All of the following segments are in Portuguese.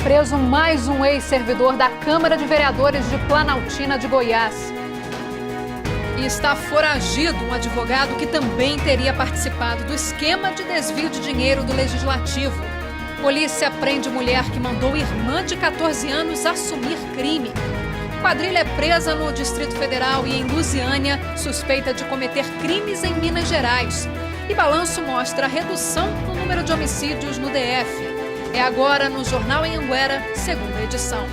preso mais um ex-servidor da Câmara de Vereadores de Planaltina de Goiás. E está foragido um advogado que também teria participado do esquema de desvio de dinheiro do Legislativo. Polícia prende mulher que mandou irmã de 14 anos assumir crime. Quadrilha é presa no Distrito Federal e em Lusiânia, suspeita de cometer crimes em Minas Gerais. E balanço mostra a redução no número de homicídios no DF. É agora no Jornal Anhanguera, segunda edição.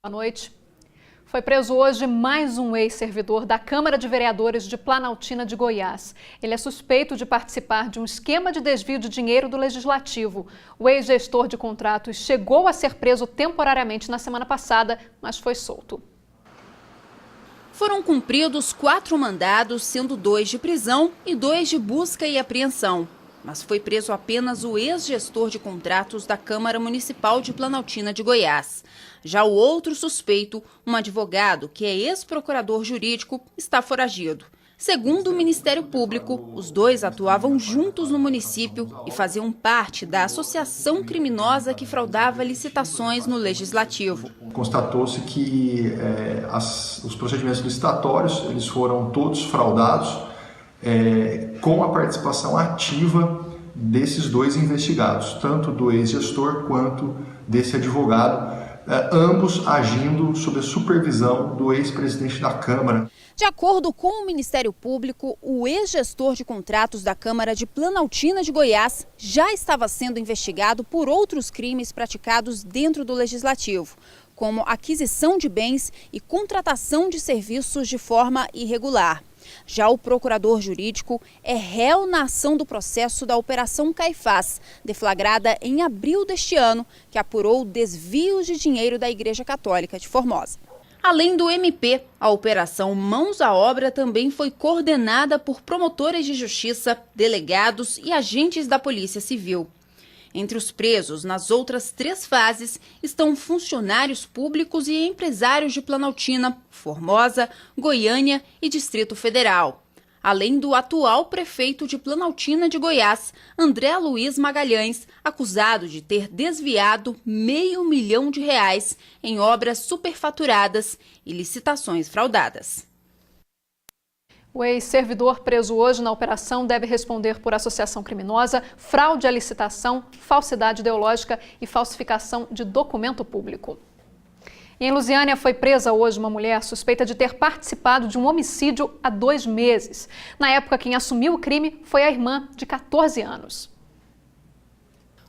Boa noite. Foi preso hoje mais um ex-servidor da Câmara de Vereadores de Planaltina de Goiás. Ele é suspeito de participar de um esquema de desvio de dinheiro do Legislativo. O ex-gestor de contratos chegou a ser preso temporariamente na semana passada, mas foi solto. Foram cumpridos 4 mandados, sendo 2 de prisão e 2 de busca e apreensão. Mas foi preso apenas o ex-gestor de contratos da Câmara Municipal de Planaltina de Goiás. Já o outro suspeito, um advogado que é ex-procurador jurídico, está foragido. Segundo o Ministério Público, os dois atuavam juntos no município e faziam parte da associação criminosa que fraudava licitações no Legislativo. Constatou-se que os procedimentos licitatórios eles foram todos fraudados, com a participação ativa desses 2 investigados, tanto do ex-gestor quanto desse advogado, ambos agindo sob a supervisão do ex-presidente da Câmara. De acordo com o Ministério Público, o ex-gestor de contratos da Câmara de Planaltina de Goiás já estava sendo investigado por outros crimes praticados dentro do Legislativo, como aquisição de bens e contratação de serviços de forma irregular. Já o procurador jurídico é réu na ação do processo da Operação Caifás, deflagrada em abril deste ano, que apurou desvios de dinheiro da Igreja Católica de Formosa. Além do MP, a Operação Mãos à Obra também foi coordenada por promotores de justiça, delegados e agentes da Polícia Civil. Entre os presos, nas outras 3 fases, estão funcionários públicos e empresários de Planaltina, Formosa, Goiânia e Distrito Federal. Além do atual prefeito de Planaltina de Goiás, André Luiz Magalhães, acusado de ter desviado R$500 milhão em obras superfaturadas e licitações fraudadas. O ex-servidor preso hoje na operação deve responder por associação criminosa, fraude à licitação, falsidade ideológica e falsificação de documento público. Em Lusiânia foi presa hoje uma mulher suspeita de ter participado de um homicídio há 2 meses. Na época, quem assumiu o crime foi a irmã de 14 anos.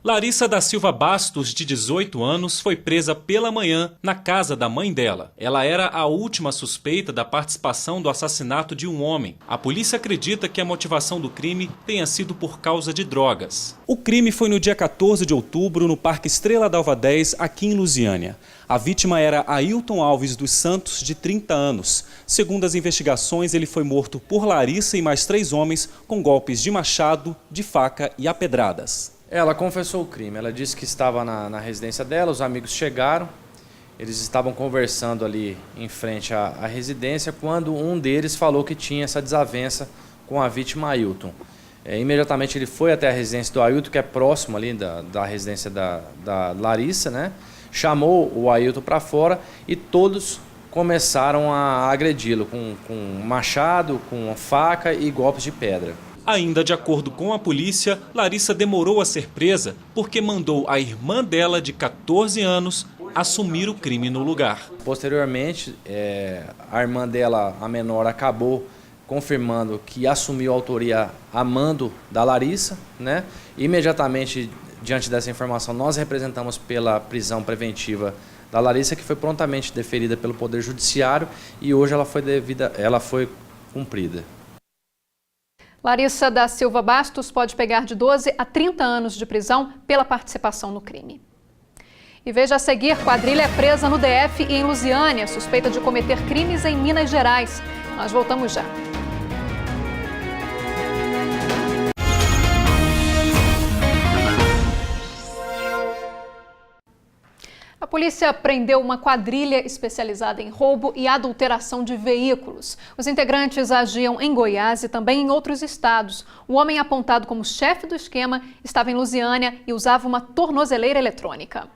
Larissa da Silva Bastos, de 18 anos, foi presa pela manhã na casa da mãe dela. Ela era a última suspeita da participação do assassinato de um homem. A polícia acredita que a motivação do crime tenha sido por causa de drogas. O crime foi no dia 14 de outubro, no Parque Estrela d'Alva 10, aqui em Lusiânia. A vítima era Ailton Alves dos Santos, de 30 anos. Segundo as investigações, ele foi morto por Larissa e mais 3 homens com golpes de machado, de faca e a pedradas. Ela confessou o crime, ela disse que estava na residência dela, os amigos chegaram, eles estavam conversando ali em frente à residência, quando um deles falou que tinha essa desavença com a vítima Ailton. Imediatamente ele foi até a residência do Ailton, que é próximo ali da residência da Larissa, né? Chamou o Ailton para fora e todos começaram a agredi-lo com machado, com faca e golpes de pedra. Ainda de acordo com a polícia, Larissa demorou a ser presa porque mandou a irmã dela, de 14 anos, assumir o crime no lugar. Posteriormente, a irmã dela, a menor, acabou confirmando que assumiu a autoria a mando da Larissa, né? Imediatamente, diante dessa informação, nós representamos pela prisão preventiva da Larissa, que foi prontamente deferida pelo Poder Judiciário e hoje ela foi cumprida. Larissa da Silva Bastos pode pegar de 12 a 30 anos de prisão pela participação no crime. E veja a seguir, quadrilha é presa no DF e em Lusiânia, suspeita de cometer crimes em Minas Gerais. Nós voltamos já. A polícia prendeu uma quadrilha especializada em roubo e adulteração de veículos. Os integrantes agiam em Goiás e também em outros estados. O homem apontado como chefe do esquema estava em Lusiânia e usava uma tornozeleira eletrônica.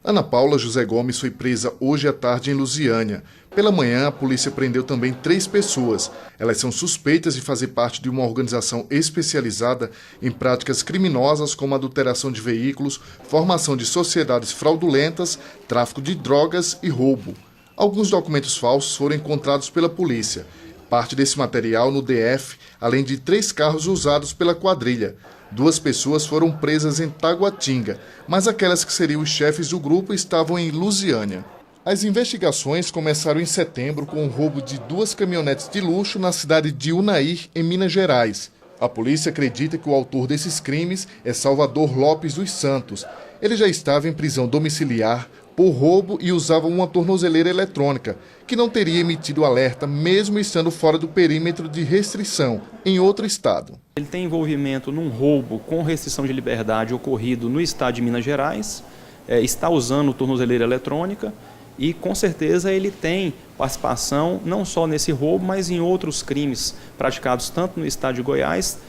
Ana Paula José Gomes foi presa hoje à tarde em Lusiânia. Pela manhã, a polícia prendeu também 3 pessoas. Elas são suspeitas de fazer parte de uma organização especializada em práticas criminosas como adulteração de veículos, formação de sociedades fraudulentas, tráfico de drogas e roubo. Alguns documentos falsos foram encontrados pela polícia. Parte desse material no DF, além de 3 carros usados pela quadrilha. 2 pessoas foram presas em Taguatinga, mas aquelas que seriam os chefes do grupo estavam em Lusiânia. As investigações começaram em setembro com o roubo de 2 caminhonetes de luxo na cidade de Unaí, em Minas Gerais. A polícia acredita que o autor desses crimes é Salvador Lopes dos Santos. Ele já estava em prisão domiciliar por roubo e usava uma tornozeleira eletrônica, que não teria emitido alerta mesmo estando fora do perímetro de restrição, em outro estado. Ele tem envolvimento num roubo com restrição de liberdade ocorrido no estado de Minas Gerais, está usando tornozeleira eletrônica e com certeza ele tem participação não só nesse roubo, mas em outros crimes praticados tanto no estado de Goiás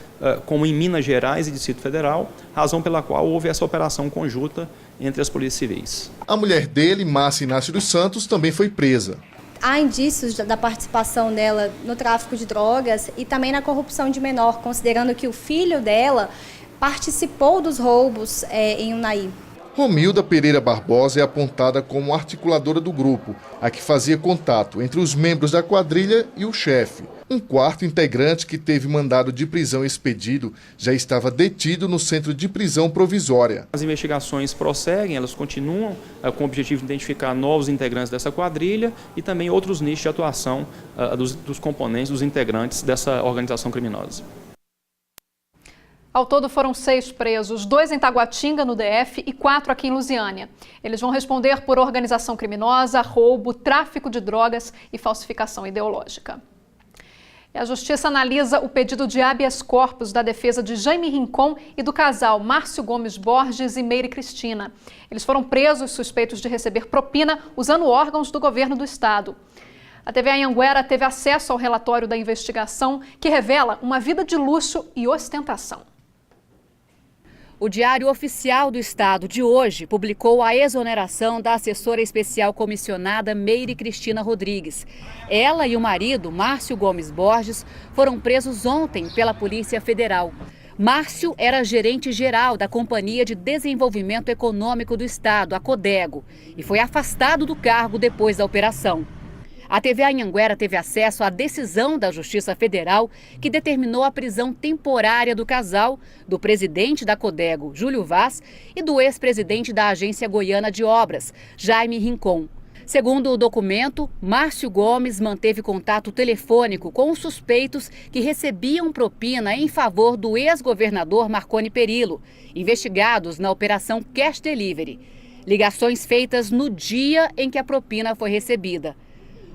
como em Minas Gerais e Distrito Federal, razão pela qual houve essa operação conjunta entre as polícias civis. A mulher dele, Márcia Inácio dos Santos, também foi presa. Há indícios da participação dela no tráfico de drogas e também na corrupção de menor, considerando que o filho dela participou dos roubos em Unaí. Romilda Pereira Barbosa é apontada como articuladora do grupo, a que fazia contato entre os membros da quadrilha e o chefe. Um quarto integrante que teve mandado de prisão expedido já estava detido no centro de prisão provisória. As investigações prosseguem, elas continuam com o objetivo de identificar novos integrantes dessa quadrilha e também outros nichos de atuação dos componentes, dos integrantes dessa organização criminosa. Ao todo foram 6 presos, 2 em Taguatinga, no DF, e 4 aqui em Lusiânia. Eles vão responder por organização criminosa, roubo, tráfico de drogas e falsificação ideológica. E a Justiça analisa o pedido de habeas corpus da defesa de Jaime Rincon e do casal Márcio Gomes Borges e Meire Cristina. Eles foram presos suspeitos de receber propina usando órgãos do governo do estado. A TV Anhanguera teve acesso ao relatório da investigação que revela uma vida de luxo e ostentação. O Diário Oficial do Estado de hoje publicou a exoneração da assessora especial comissionada Meire Cristina Rodrigues. Ela e o marido, Márcio Gomes Borges, foram presos ontem pela Polícia Federal. Márcio era gerente-geral da Companhia de Desenvolvimento Econômico do Estado, a Codego, e foi afastado do cargo depois da operação. A TV Anhanguera teve acesso à decisão da Justiça Federal que determinou a prisão temporária do casal, do presidente da Codego, Júlio Vaz, e do ex-presidente da Agência Goiana de Obras, Jaime Rincon. Segundo o documento, Márcio Gomes manteve contato telefônico com os suspeitos que recebiam propina em favor do ex-governador Marconi Perillo, investigados na Operação Cash Delivery. Ligações feitas no dia em que a propina foi recebida.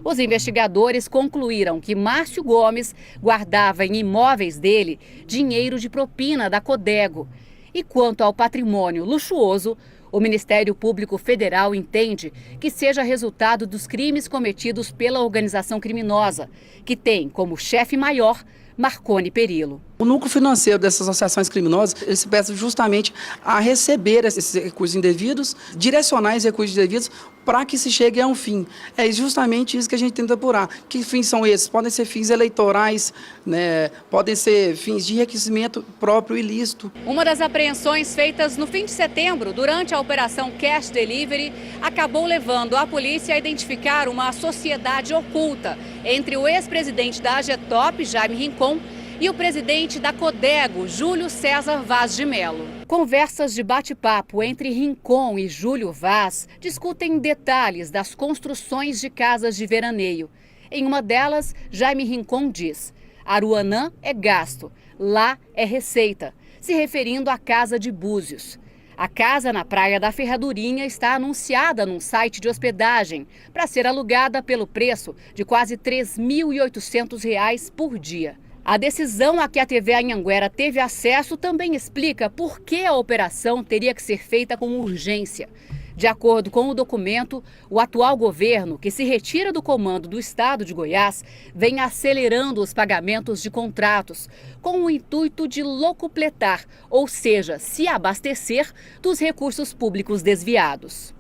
Os investigadores concluíram que Márcio Gomes guardava em imóveis dele dinheiro de propina da Codego. E quanto ao patrimônio luxuoso, o Ministério Público Federal entende que seja resultado dos crimes cometidos pela organização criminosa, que tem como chefe maior Marconi Perillo. O núcleo financeiro dessas associações criminosas, ele se presta justamente a receber esses recursos indevidos, direcionar esses recursos indevidos para que se chegue a um fim. É justamente isso que a gente tenta apurar. Que fins são esses? Podem ser fins eleitorais, né? Podem ser fins de enriquecimento próprio ilícito. Uma das apreensões feitas no fim de setembro, durante a Operação Cash Delivery, acabou levando a polícia a identificar uma sociedade oculta entre o ex-presidente da AGETOP, Jaime Rincon, e o presidente da Codego, Júlio César Vaz de Mello. Conversas de bate-papo entre Rincon e Júlio Vaz discutem detalhes das construções de casas de veraneio. Em uma delas, Jaime Rincon diz: Aruanã é gasto, lá é receita, se referindo à casa de Búzios. A casa na Praia da Ferradurinha está anunciada num site de hospedagem para ser alugada pelo preço de quase R$ 3.800 por dia. A decisão a que a TV Anhanguera teve acesso também explica por que a operação teria que ser feita com urgência. De acordo com o documento, o atual governo, que se retira do comando do estado de Goiás, vem acelerando os pagamentos de contratos, com o intuito de locupletar, ou seja, se abastecer dos recursos públicos desviados.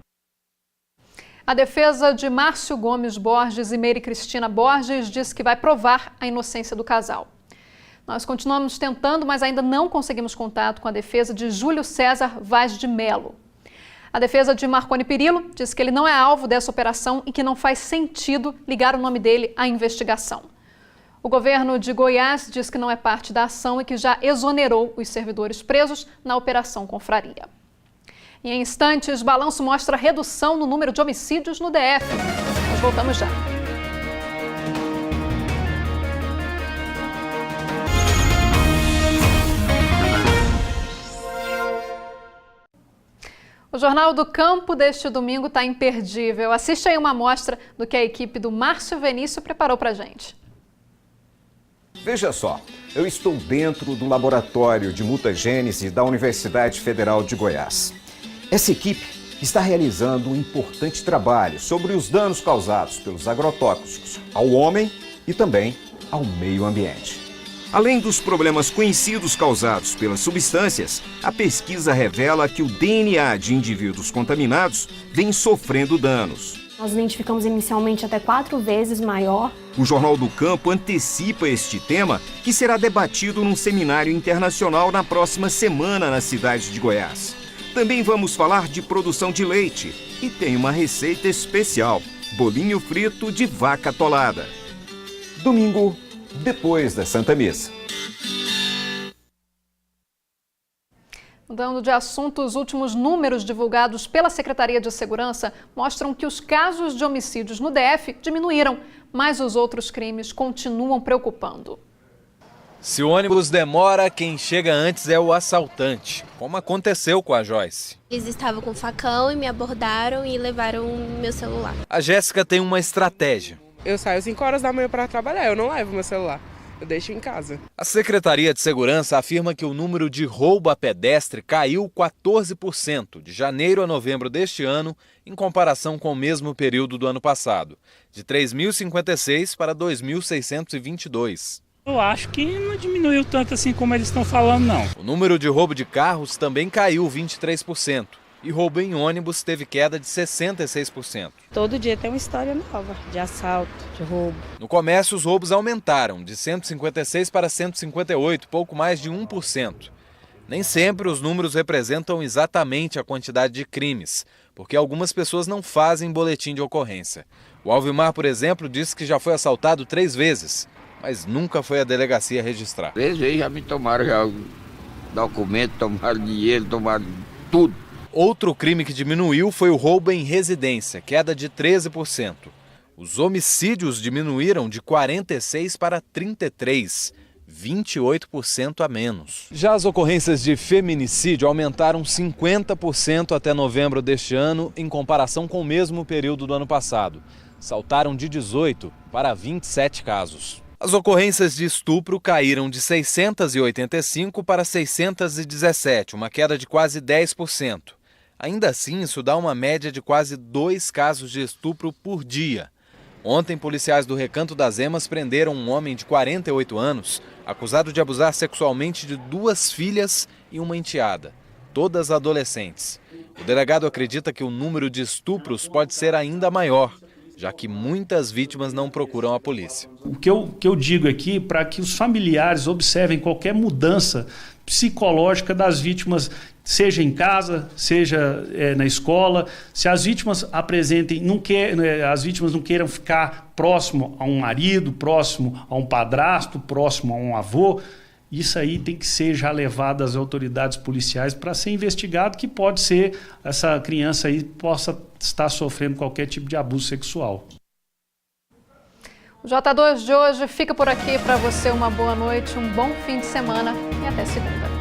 A defesa de Márcio Gomes Borges e Meire Cristina Borges diz que vai provar a inocência do casal. Nós continuamos tentando, mas ainda não conseguimos contato com a defesa de Júlio César Vaz de Melo. A defesa de Marconi Perillo diz que ele não é alvo dessa operação e que não faz sentido ligar o nome dele à investigação. O governo de Goiás diz que não é parte da ação e que já exonerou os servidores presos na Operação Confraria. Em instantes, balanço mostra redução no número de homicídios no DF. Nós voltamos já. O Jornal do Campo deste domingo está imperdível. Assiste aí uma amostra do que a equipe do Márcio Venício preparou para a gente. Veja só, eu estou dentro do laboratório de mutagênese da Universidade Federal de Goiás. Essa equipe está realizando um importante trabalho sobre os danos causados pelos agrotóxicos ao homem e também ao meio ambiente. Além dos problemas conhecidos causados pelas substâncias, a pesquisa revela que o DNA de indivíduos contaminados vem sofrendo danos. Nós identificamos inicialmente até 4 vezes maior. O Jornal do Campo antecipa este tema, que será debatido num seminário internacional na próxima semana na cidade de Goiás. Também vamos falar de produção de leite e tem uma receita especial, bolinho frito de vaca atolada. Domingo, depois da Santa Missa. Mudando de assunto, os últimos números divulgados pela Secretaria de Segurança mostram que os casos de homicídios no DF diminuíram, mas os outros crimes continuam preocupando. Se o ônibus demora, quem chega antes é o assaltante, como aconteceu com a Joyce. Eles estavam com facão e me abordaram e levaram meu celular. A Jéssica tem uma estratégia. Eu saio 5 horas da manhã para trabalhar, eu não levo meu celular, eu deixo em casa. A Secretaria de Segurança afirma que o número de roubo a pedestre caiu 14% de janeiro a novembro deste ano, em comparação com o mesmo período do ano passado, de 3.056 para 2.622. Eu acho que não diminuiu tanto assim como eles estão falando, não. O número de roubo de carros também caiu 23%. E roubo em ônibus teve queda de 66%. Todo dia tem uma história nova de assalto, de roubo. No comércio, os roubos aumentaram de 156 para 158, pouco mais de 1%. Nem sempre os números representam exatamente a quantidade de crimes, porque algumas pessoas não fazem boletim de ocorrência. O Alvimar, por exemplo, disse que já foi assaltado 3 vezes, mas nunca foi à delegacia registrar. 3 vezes já me tomaram documento, tomaram dinheiro, tomaram tudo. Outro crime que diminuiu foi o roubo em residência, queda de 13%. Os homicídios diminuíram de 46 para 33, 28% a menos. Já as ocorrências de feminicídio aumentaram 50% até novembro deste ano, em comparação com o mesmo período do ano passado. Saltaram de 18 para 27 casos. As ocorrências de estupro caíram de 685 para 617, uma queda de quase 10%. Ainda assim, isso dá uma média de quase 2 casos de estupro por dia. Ontem, policiais do Recanto das Emas prenderam um homem de 48 anos, acusado de abusar sexualmente de 2 filhas e uma enteada, todas adolescentes. O delegado acredita que o número de estupros pode ser ainda maior, já que muitas vítimas não procuram a polícia. O que eu digo aqui, para que os familiares observem qualquer mudança psicológica das vítimas, seja em casa, seja na escola, se as vítimas as vítimas não queiram ficar próximo a um marido, próximo a um padrasto, próximo a um avô, isso aí tem que ser já levado às autoridades policiais para ser investigado, que pode ser, essa criança aí possa estar sofrendo qualquer tipo de abuso sexual. O J2 de hoje fica por aqui. Para você, uma boa noite, um bom fim de semana e até segunda.